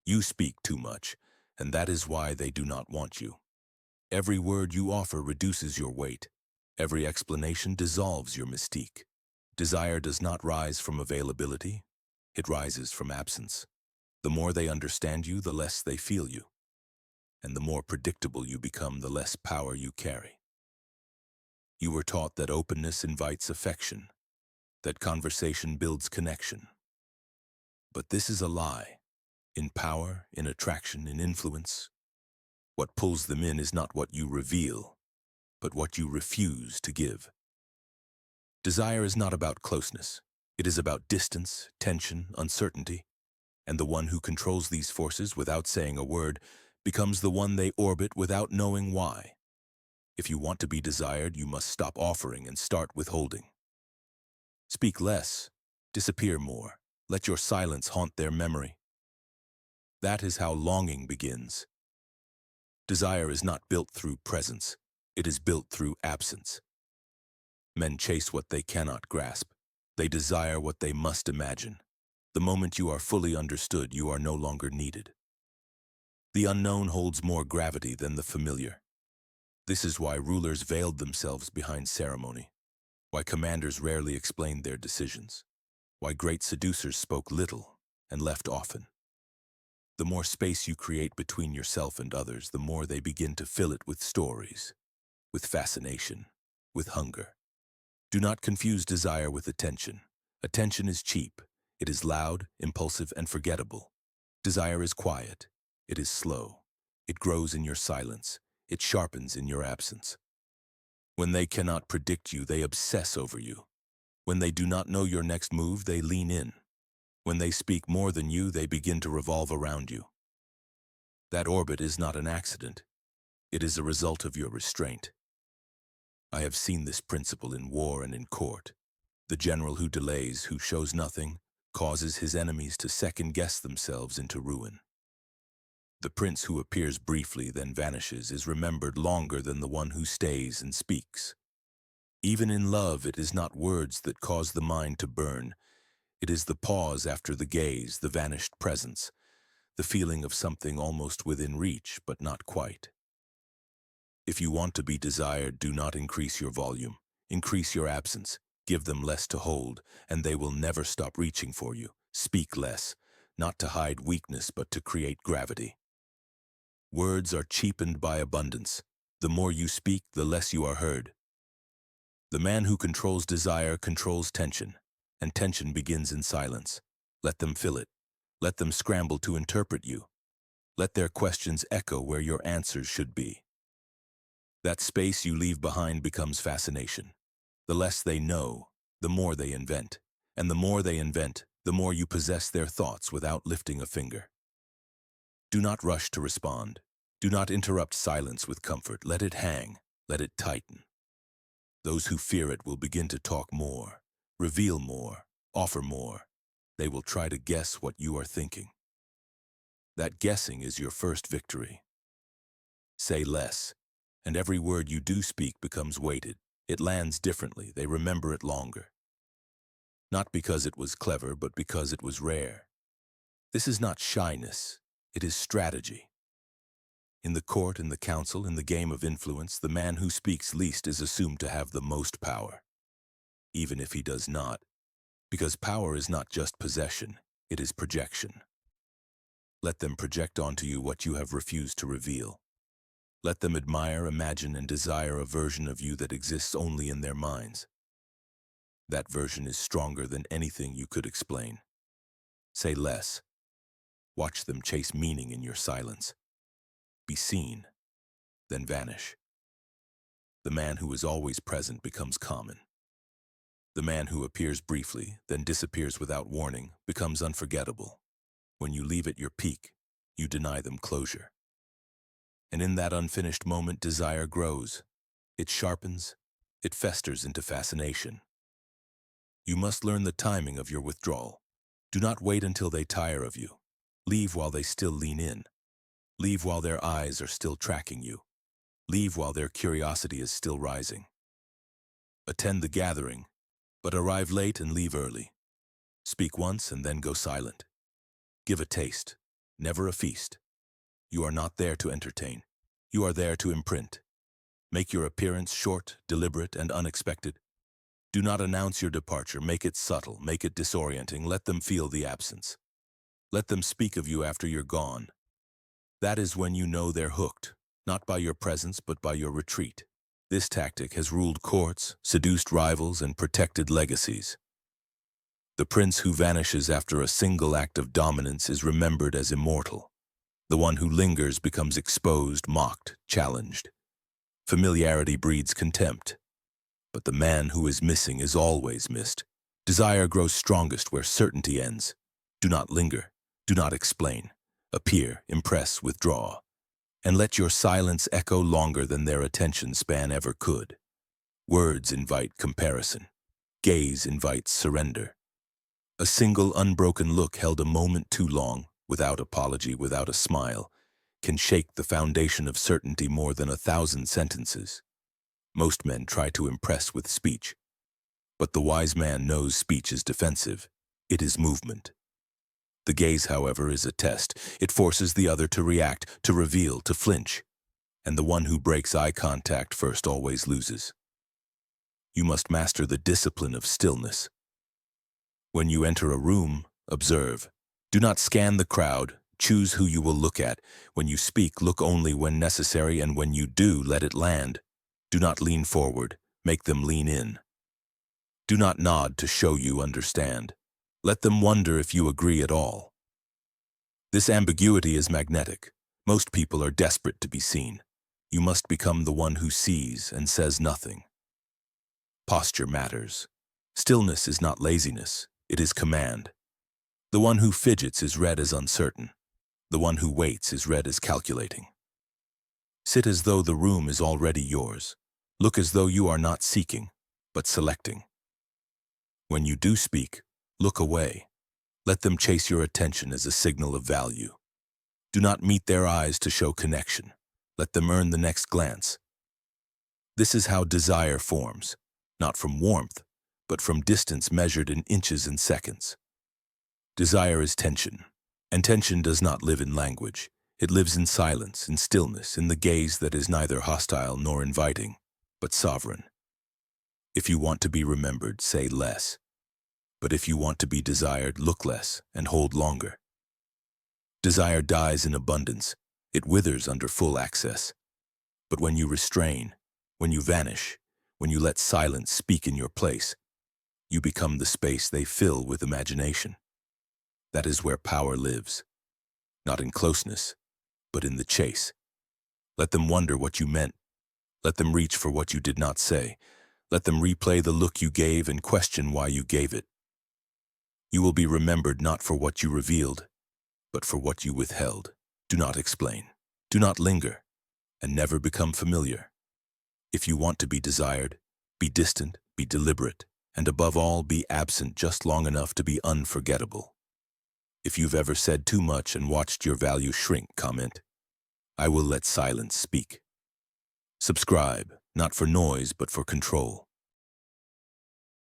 You speak too much, and that is why they do not want you. Every word you offer reduces your weight. Every explanation dissolves your mystique. Desire does not rise from availability. It rises from absence. The more they understand you, the less they feel you. And the more predictable you become, the less power you carry. You were taught that openness invites affection, that conversation builds connection. But this is a lie. In power, in attraction, in influence, what pulls them in is not what you reveal, but what you refuse to give. Desire is not about closeness. It is about distance, tension, uncertainty. And the one who controls these forces without saying a word becomes the one they orbit without knowing why. If you want to be desired, you must stop offering and start withholding. Speak less, disappear more, let your silence haunt their memory. That is how longing begins. Desire is not built through presence, it is built through absence. Men chase what they cannot grasp. They desire what they must imagine. The moment you are fully understood, you are no longer needed. The unknown holds more gravity than the familiar. This is why rulers veiled themselves behind ceremony, why commanders rarely explained their decisions, why great seducers spoke little and left often. The more space you create between yourself and others, the more they begin to fill it with stories, with fascination, with hunger. Do not confuse desire with attention. Attention is cheap. It is loud, impulsive, and forgettable. Desire is quiet. It is slow. It grows in your silence. It sharpens in your absence. When they cannot predict you, they obsess over you. When they do not know your next move, they lean in. When they speak more than you, they begin to revolve around you. That orbit is not an accident. It is a result of your restraint. I have seen this principle in war and in court. The general who delays, who shows nothing, causes his enemies to second-guess themselves into ruin. The prince who appears briefly, then vanishes, is remembered longer than the one who stays and speaks. Even in love, it is not words that cause the mind to burn. It is the pause after the gaze, the vanished presence, the feeling of something almost within reach, but not quite. If you want to be desired, do not increase your volume. Increase your absence. Give them less to hold, and they will never stop reaching for you. Speak less, not to hide weakness, but to create gravity. Words are cheapened by abundance. The more you speak, the less you are heard. The man who controls desire controls tension, and tension begins in silence. Let them fill it. Let them scramble to interpret you. Let their questions echo where your answers should be. That space you leave behind becomes fascination. The less they know, the more they invent. And the more they invent, the more you possess their thoughts without lifting a finger. Do not rush to respond. Do not interrupt silence with comfort. Let it hang. Let it tighten. Those who fear it will begin to talk more, reveal more, offer more. They will try to guess what you are thinking. That guessing is your first victory. Say less, and every word you do speak becomes weighted. It lands differently. They remember it longer. Not because it was clever, but because it was rare. This is not shyness. It is strategy. In the court, in the council, in the game of influence, the man who speaks least is assumed to have the most power, even if he does not, because power is not just possession, it is projection. Let them project onto you what you have refused to reveal. Let them admire, imagine, and desire a version of you that exists only in their minds. That version is stronger than anything you could explain. Say less. Watch them chase meaning in your silence. Be seen, then vanish. The man who is always present becomes common. The man who appears briefly, then disappears without warning, becomes unforgettable. When you leave at your peak, you deny them closure. And in that unfinished moment, desire grows. It sharpens. It festers into fascination. You must learn the timing of your withdrawal. Do not wait until they tire of you. Leave while they still lean in. Leave while their eyes are still tracking you. Leave while their curiosity is still rising. Attend the gathering, but arrive late and leave early. Speak once and then go silent. Give a taste, never a feast. You are not there to entertain. You are there to imprint. Make your appearance short, deliberate, and unexpected. Do not announce your departure. Make it subtle. Make it disorienting. Let them feel the absence. Let them speak of you after you're gone. That is when you know they're hooked, not by your presence but by your retreat. This tactic has ruled courts, seduced rivals, and protected legacies. The prince who vanishes after a single act of dominance is remembered as immortal. The one who lingers becomes exposed, mocked, challenged. Familiarity breeds contempt. But the man who is missing is always missed. Desire grows strongest where certainty ends. Do not linger. Do not explain. Appear, impress, withdraw. And let your silence echo longer than their attention span ever could. Words invite comparison. Gaze invites surrender. A single unbroken look held a moment too long, without apology, without a smile, can shake the foundation of certainty more than 1,000 sentences. Most men try to impress with speech. But the wise man knows speech is defensive. It is movement. The gaze, however, is a test. It forces the other to react, to reveal, to flinch. And the one who breaks eye contact first always loses. You must master the discipline of stillness. When you enter a room, observe. Do not scan the crowd. Choose who you will look at. When you speak, look only when necessary, and when you do, let it land. Do not lean forward. Make them lean in. Do not nod to show you understand. Let them wonder if you agree at all. This ambiguity is magnetic. Most people are desperate to be seen. You must become the one who sees and says nothing. Posture matters. Stillness is not laziness, it is command. The one who fidgets is read as uncertain. The one who waits is read as calculating. Sit as though the room is already yours. Look as though you are not seeking, but selecting. When you do speak, look away. Let them chase your attention as a signal of value. Do not meet their eyes to show connection. Let them earn the next glance. This is how desire forms, not from warmth, but from distance measured in inches and seconds. Desire is tension, and tension does not live in language. It lives in silence, in stillness, in the gaze that is neither hostile nor inviting, but sovereign. If you want to be remembered, say less. But if you want to be desired, look less and hold longer. Desire dies in abundance. It withers under full access. But when you restrain, when you vanish, when you let silence speak in your place, you become the space they fill with imagination. That is where power lives. Not in closeness, but in the chase. Let them wonder what you meant. Let them reach for what you did not say. Let them replay the look you gave and question why you gave it. You will be remembered not for what you revealed, but for what you withheld. Do not explain. Do not linger, and never become familiar. If you want to be desired, be distant, be deliberate, and above all, be absent just long enough to be unforgettable. If you've ever said too much and watched your value shrink, comment, "I will let silence speak." Subscribe, not for noise, but for control.